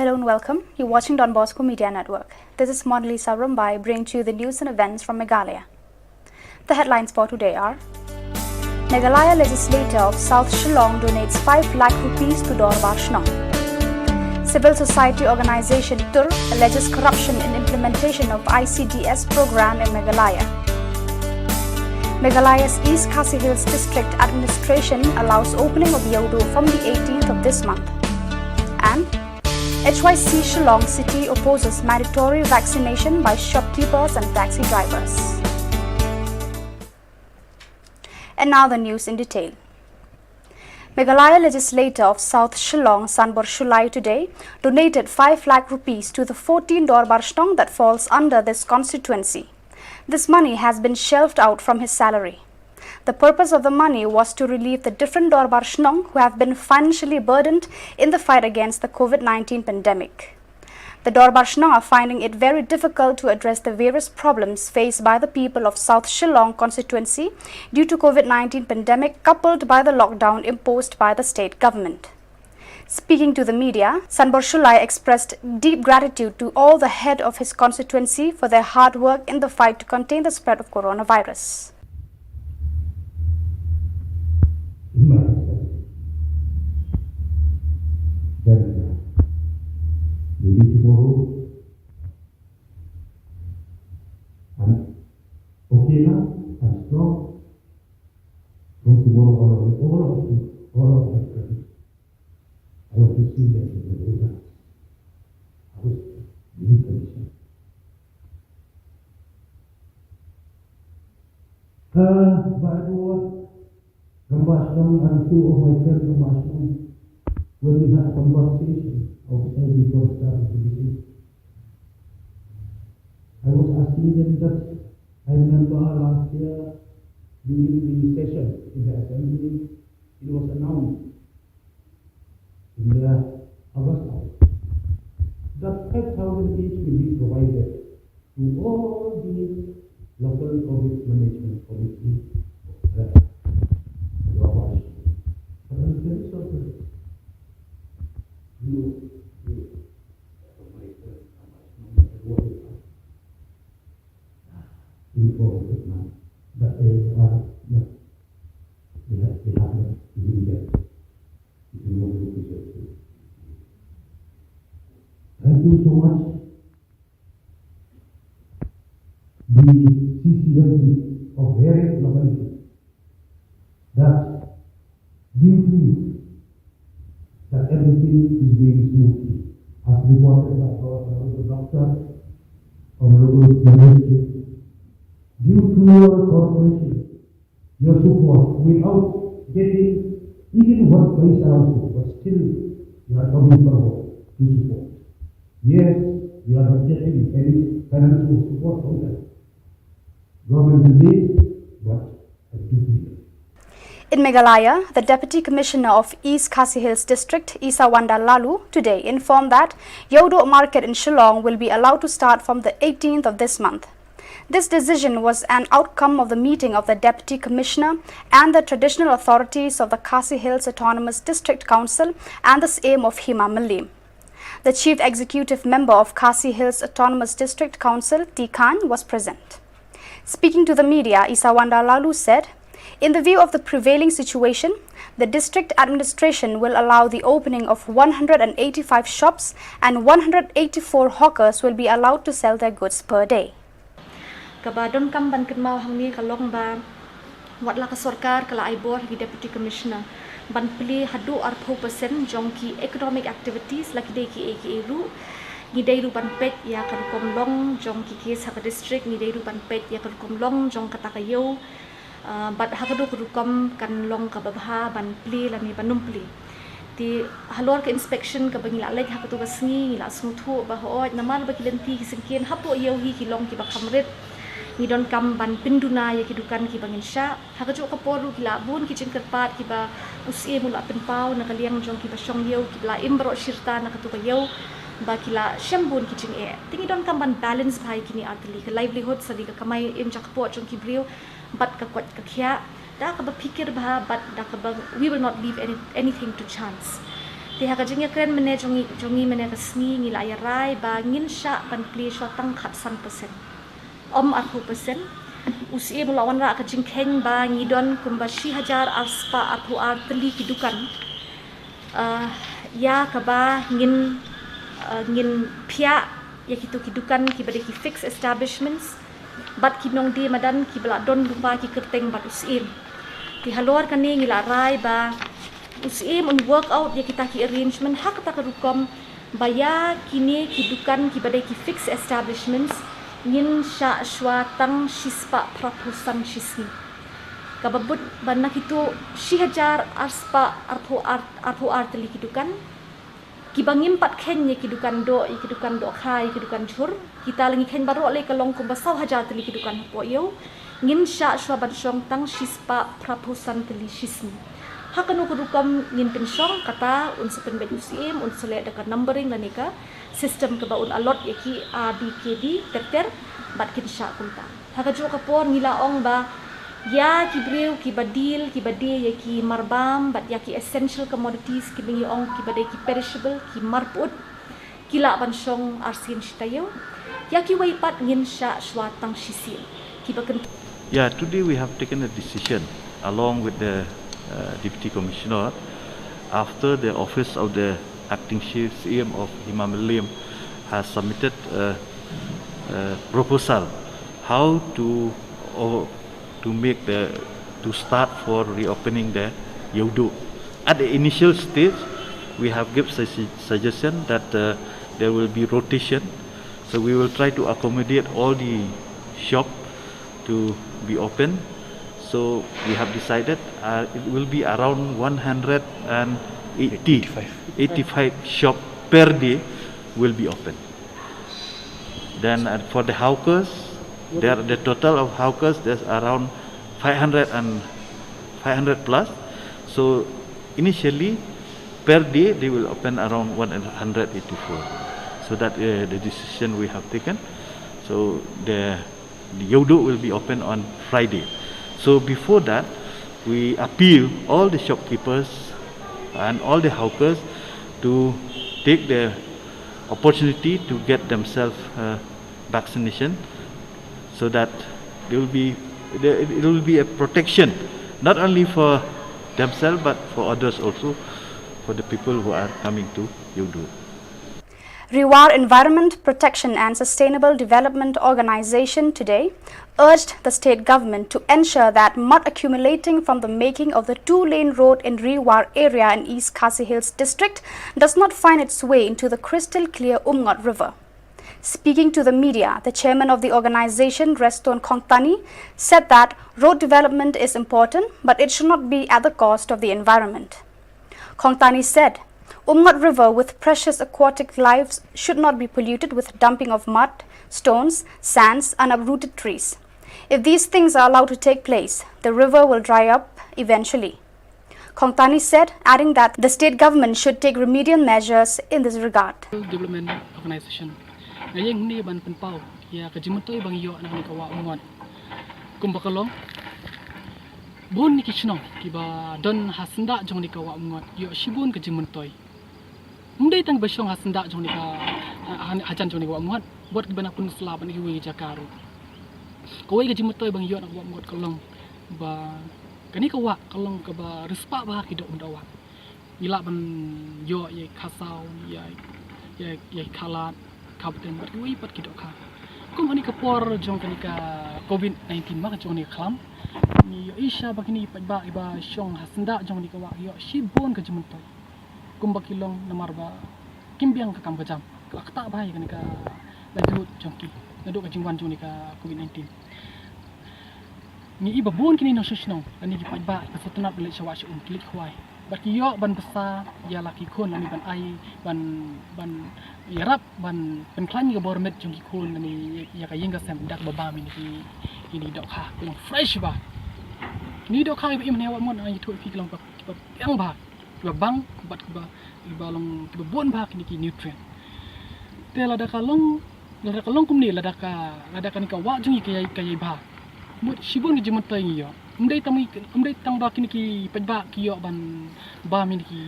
Hello and welcome. You're watching Don Bosco Media Network. This is Monalisa Rumbai bringing to you the news and events from Meghalaya. The headlines for today are: Meghalaya Legislator of South Shillong donates 5 lakh rupees to Dorbar Shnong. Civil society organization Iewduh alleges corruption in implementation of ICDS program in Meghalaya. Meghalaya's East Khasi Hills District Administration allows opening of Iewduh from the 18th of this month. And HYC Shillong City opposes mandatory vaccination by shopkeepers and taxi drivers. And now the news in detail. Meghalaya Legislator of South Shillong, Sanbor Shulai, today donated 5 lakh rupees to the 14 Dorbar Shnong that falls under this constituency. This money has been shelved out from his salary. The purpose of the money was to relieve the different Dorbar Shnong who have been financially burdened in the fight against the COVID-19 pandemic. The Dorbar Shnong are finding it very difficult to address the various problems faced by the people of South Shillong constituency due to COVID-19 pandemic coupled by the lockdown imposed by the state government. Speaking to the media, Sanbor Shulai expressed deep gratitude to all the head of his constituency for their hard work in the fight to contain the spread of coronavirus. Maybe tomorrow I'm okay now, I'm strong. From tomorrow all of my friends, I want to see them in the road. I was really concerned. But I was Rambasam and 2 of my friends Rambasam, when we had a conversation outside before starting the meeting, I was asking them that I remember last year during the session in the assembly, it was announced in the August house that 5,000 each will be provided to all the local COVID management committee. But I'm very sorry. You informed now that they have not given yet. Thank you so much. The CCMP of various localities that due to you that everything is going smoothly, as reported by our honorable doctor, honorable minister. Due to your cooperation, your support, without getting even 1 paisa also, but still you are coming forward to support. Yes, you are not getting any financial support from them. Government will need, but I do. In Meghalaya, the Deputy Commissioner of East Khasi Hills District, Isawanda Lalu, today informed that Iewduh market in Shillong will be allowed to start from the 18th of this month. This decision was an outcome of the meeting of the Deputy Commissioner and the traditional authorities of the Khasi Hills Autonomous District Council and the aim of Hima Malim. The Chief Executive Member of Khasi Hills Autonomous District Council, T. Khan, was present. Speaking to the media, Isawanda Lalu said, in the view of the prevailing situation, the district administration will allow the opening of 185 shops and 184 hawkers will be allowed to sell their goods per day. Kabadon kam ban kenmau hangni kalong ba watla ka sarkar kala aibor gi Deputy Commissioner ban pli hadu 40% jongki economic activities laki de ki ru ni dei ru ban pet ya kan kom long jongki ki sa district ni dei ru ban pet ya kan kom long jong kata kayo bat hakadu rukom kan long ka babha ban pli lami banum pli ti halor ka inspection ka bangila lek hakatu basngi la smuthu ba ho namal ba kilenti ki singkien hapo yeu hi ki long ki ba khamret ni don kam ban pinduna ya ki dukan ki bangin sha hakaju ka poru ki la bun ki cingkerpat ki ba usie mula penpau na kaliang jong ki ba shong yeu ki la imbro shirta na katu ka yeu ba ki la shambun ki cing e tingi don kam ban balance bhai ki ni atli ka livelihood sadi ka kamai im jakpo jong ki brio bat ka kwat ka khya da ka ba pikir ba bat da ka ba we will not leave anything to chance Pihak kajingnya keren mene jongi mene resmi ngila ayarai ba ngin sya ban pli syotang khat 100%. Arhu persen. Usi melawan ra kajing keng ba ngidon kumba 1000 arspa arhu teli kidukan. Ya kaba ngin pia ya kitu kidukan ki bade ki fixed establishments bat kinong di madan ki bela don lupa ki kerteng bat usim di halor kani ngila rai ba usim on work out ya kita ki arrangement hak ta kerukom baya kini kidukan ki bade ki fixed establishments ngin sya swatang shispa prapusan shisni kababut banna kitu 1000 arspa arpu teli kidukan kibangim pat khen ye kidukan do khai kidukan jhur kita langi khen baro le kalong ko basau hajar teli kidukan po yo ngin sha shwa ban shong tang shispa prapusan teli shisni hakanu kudukam ngin pensong kata un sepen bedusim un sele dekat numbering lanika system ke baun alot ye ki abkd terter bat kin sha kunta hakaju kapor ngila ong ba ya ki breu ki badil ki bade ya ki marbam bat ya ki essential commodities ki bingi ong ki bade ki perishable ki marput ki la ban shong arsin shtayo ya ki wai pat ngin sha swatang shisil ki baken. Yeah, today we have taken a decision along with the Deputy Commissioner after the office of the acting chief CM of Meghalaya has submitted a proposal how to start for reopening the Iewduh. At the initial stage, we have given suggestion that there will be rotation, so we will try to accommodate all the shop to be open. So we have decided it will be around 185 shop per day will be open. Then for the hawkers, the total of hawkers there's around 500 plus. So initially per day they will open around 184. So that the decision we have taken. So the Iewduh will be open on Friday. So before that, we appeal all the shopkeepers and all the hawkers to take the opportunity to get themselves vaccination, so that it will be a protection not only for themselves but for others also, for the people who are coming to Iewduh. Rewar Environment Protection and Sustainable Development Organization today urged the state government to ensure that mud accumulating from the making of the 2-lane road in Rewar area in East Khasi Hills district does not find its way into the crystal clear Umngot River. Speaking to the media, the chairman of the organization, Reston Khongtani, said that road development is important, but it should not be at the cost of the environment. Khongtani said, Umngot River with precious aquatic lives should not be polluted with dumping of mud, stones, sands and uprooted trees. If these things are allowed to take place, the river will dry up eventually. Khongtani said, adding that the state government should take remedial measures in this regard. Development Organization. Ngayeng ni ban penpau ya kajimutoy bang yo na ni kawa umngot. Kumbakalong bun ni Shillong kiba don hasenda jong ni kawa umngot yo shibun kajimutoy. Mundai tang basyong hasenda jong ni ka hajan jong ni kawa umngot buat kiba na pun selaban ni wi jakaru. Kawai kajimutoy bang yo na kawa umngot kalong ba kani kawa kalong ka ba respa ba kidok undawa. Ila ban yo ye khasau ya kalat kabupaten berkiwi pat kidok ka. Kum hani kapor jong kani ka COVID-19 mak jong ni klam. Ni yo isha bakini pat ba iba syong hasenda jong ni kawa yo shibon ka jemuntoy. Kum bakilong namar ba kimbiang ka kam kajam. Kata ba kani ka laju jong ki. Nado ka jingwan jong ni ka COVID-19. Ni iba bon kini no shushno ani ki pat ba ka fotunat beli syawa syum klik khwai. Barkiyo ban besar ya laki kon ani ban ai ban yarap ban penklan ga bormet jong kon ani ya ka yinga sem dak babam ini dok ha long fresh ba ni dok ha im ne wa mon ai thu fi long ba yang ba bang bat ba long ba bon ba ni ki nutrient te la da ka long kum ni la da ka ni ka wa jong ki ba mut shibun ji mot tay yo umdai tang ba kini ki pajba ki yo ban ba min ki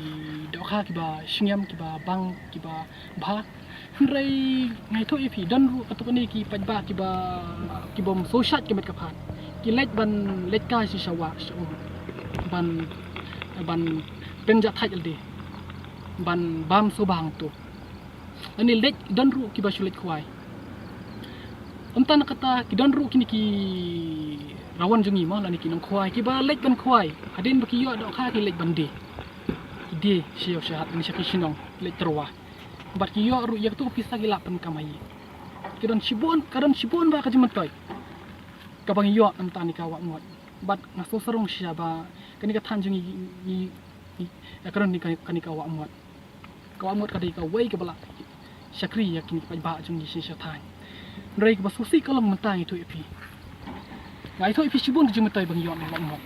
dokha ki ba shingyam ki ba bang ki ba bha rai ngai tho ipi dan ru katuk ni ki pajba ki bom sosat ki met kaphan ki let ban let ka si shawa ban penja thai alde ban bam so bang tu ani let dan ru ki ba shulet khwai Untan kata ki dan ru kini ki rawan jungi mah lani ki nang khwai ki ba lek ban khwai hadin ba ki yo dok kha ki lek ban de siyo syahat ni syaki Shillong lek terwa bat ki yo ru yak tu pisa ki lapan kamai ki dan shibon ba ka jimat kai ka bang yo am tani ka wa ngot bat ngaso sarung sia ba kani ka than jungi ni karon ni kani ka wa ngot ka dei ka wei ka bala syakri yakin pa ba jungi si thai Rai ba susi kalong mentang itu ipi. Ngai itu ipi sibun jumetai bang yo ngom.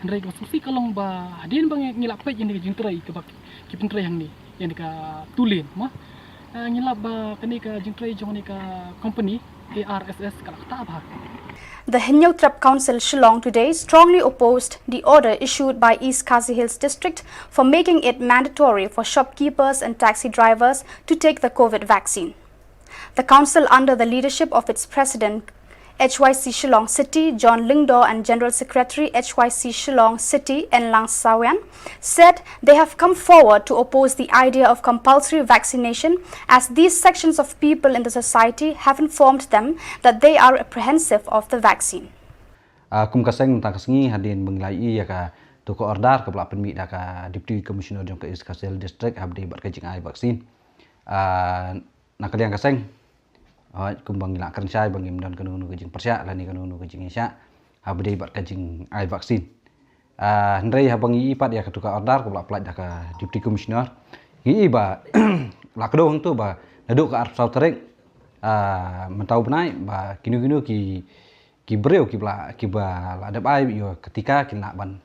Rai ba susi kalong ba hadin bang ngilap pe yang jing trai ke bak ki pentrai yang ni yang ka tulin mah. Ngilap ba kani ka jing trai jong ni ka company ARSS ka ta ba. The Iewduh Council Shillong today strongly opposed the order issued by East Khasi Hills District for making it mandatory for shopkeepers and taxi drivers to take the COVID vaccine. The council, under the leadership of its president, HYC Shillong City, John Lingdo, and General Secretary, HYC Shillong City, Enlang Sawian, said they have come forward to oppose the idea of compulsory vaccination as these sections of people in the society have informed them that they are apprehensive of the vaccine. Kum kaseng tang kasengi hadin menglai ya ka toko ordar ka pelak permit da ka Deputy Commissioner jong ka East Khasi Hills District habdi bat kajing ai vaksin. Nak kalian kaseng kum bang ila kerensai bang imdan kanu kajing persya lani kanu kajing isya habdi bat kajing ai vaksin. Hendrai habang ipat ya ketuka ordar ka pelak da ka Deputy Commissioner. Gi ba la kedong tu ba naduk ka arp sautering mentau benai ba kinu ki breu ki ba la dap ai yo ketika ki nak ban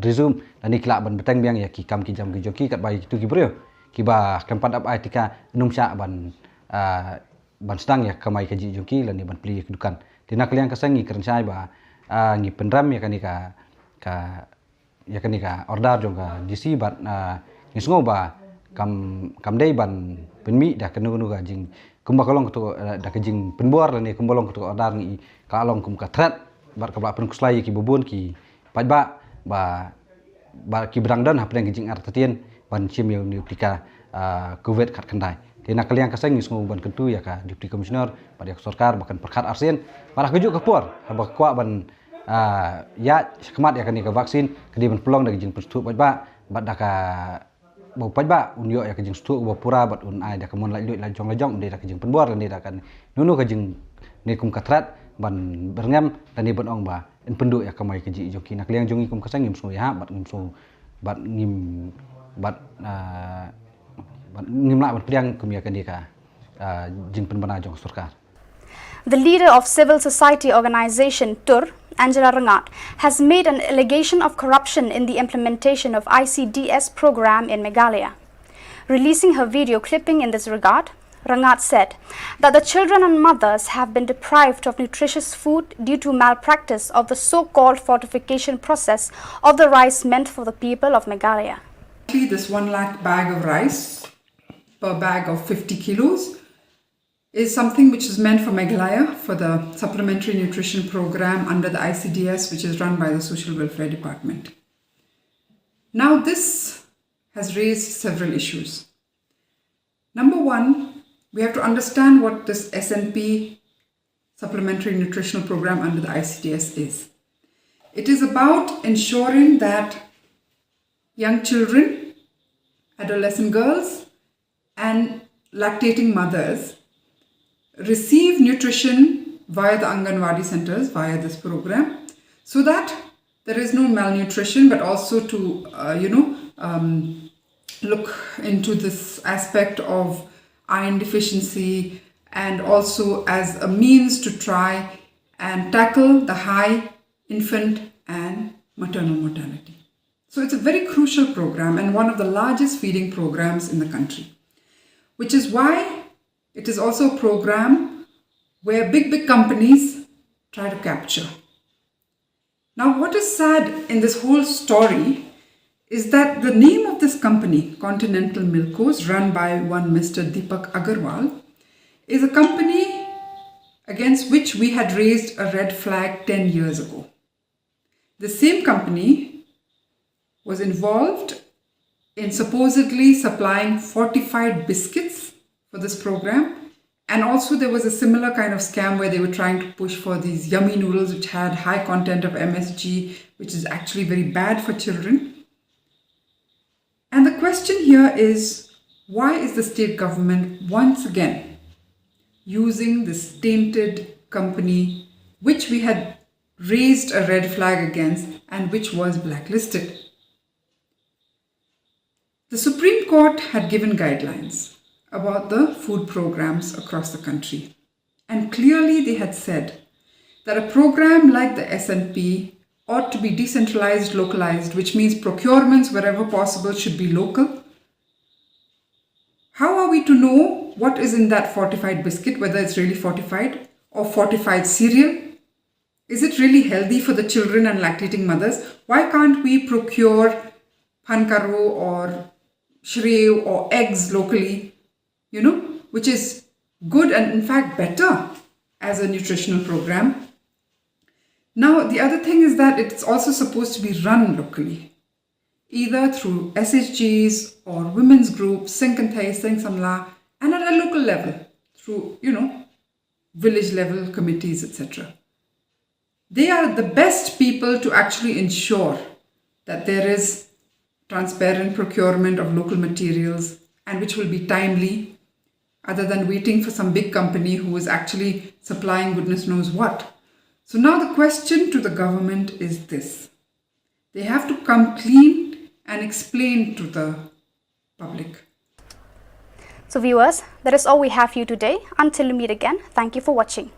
resume lani ki lak ban beteng biang ya ki kam ki jam ki joki kat bai tu ki breu ki ba kempat dap ai tika numsya ban sedang ya kamai kaji joki lani ban pli kedukan tina kalian kasangi kerensai ba ngi pendram ya kanika ordar jong ka DC bat ngi sngo ba kam dei ban penmi dah kenu ka jing kumba kalong tu dah kajing penbuar lani kumbolong tu ordar ngi kalong kum ka threat bat ka pen kuslai ki bubun ki pajba ba ki berang dan hapeng kajing artatien ban chim yo ni plika covid kat kendai tina kalian kaseng ngi sngo ban kentu ya ka Deputy Commissioner pada sorkar bahkan perkat arsen parah kejuk kapur haba kwa ban ya kemat ya kanika vaksin kedi ban pelong dak jing perstu pajba bat dak ka bau pajba unyo ya kajing stu ba pura bat un ai dak mon la jong de dak kajing penbuar dan dak kan nunu kajing ni kum katrat ban berngam dan ni ban ong ba en penduk ya kamai kaji joki nak liang jongi kum kasang ngim so ya bat ngim so bat ngim bat ngim la bat priang kum ya kanika jing penbana jong sorkar. The leader of civil society organization TUR, Angela Rangat, has made an allegation of corruption in the implementation of ICDS program in Meghalaya. Releasing her video clipping in this regard, Rangat said that the children and mothers have been deprived of nutritious food due to malpractice of the so-called fortification process of the rice meant for the people of Meghalaya. This 1 lakh bag of rice per bag of 50 kilos is something which is meant for Meghalaya for the supplementary nutrition program under the ICDS, which is run by the Social Welfare Department. Now this has raised several issues. Number one, we have to understand what this SNP supplementary nutritional program under the ICDS is. It is about ensuring that young children, adolescent girls and lactating mothers receive nutrition via the Anganwadi centers, via this program, so that there is no malnutrition, but also to, look into this aspect of iron deficiency and also as a means to try and tackle the high infant and maternal mortality. So it's a very crucial program and one of the largest feeding programs in the country, which is why it is also a program where big companies try to capture. Now, what is sad in this whole story is that the name of this company, Continental Milkos, run by one Mr. Deepak Agarwal, is a company against which we had raised a red flag 10 years ago. The same company was involved in supposedly supplying fortified biscuits for this program. And also there was a similar kind of scam where they were trying to push for these yummy noodles which had high content of MSG, which is actually very bad for children. And the question here is, why is the state government once again using this tainted company which we had raised a red flag against and which was blacklisted? The Supreme Court had given guidelines about the food programs across the country. And clearly they had said that a program like the SNP ought to be decentralized, localized, which means procurements wherever possible should be local. How are we to know what is in that fortified biscuit, whether it's really fortified or fortified cereal? Is it really healthy for the children and lactating mothers? Why can't we procure pankaro or shreo or eggs locally, which is good and in fact better as a nutritional program? Now, the other thing is that it's also supposed to be run locally, either through SHGs or women's groups, Sing Kanthai, Sing Samla, and at a local level through, village level committees, etc. They are the best people to actually ensure that there is transparent procurement of local materials and which will be timely, other than waiting for some big company who is actually supplying goodness knows what. So now the question to the government is this. They have to come clean and explain to the public. So viewers, that is all we have for you today. Until we meet again, thank you for watching.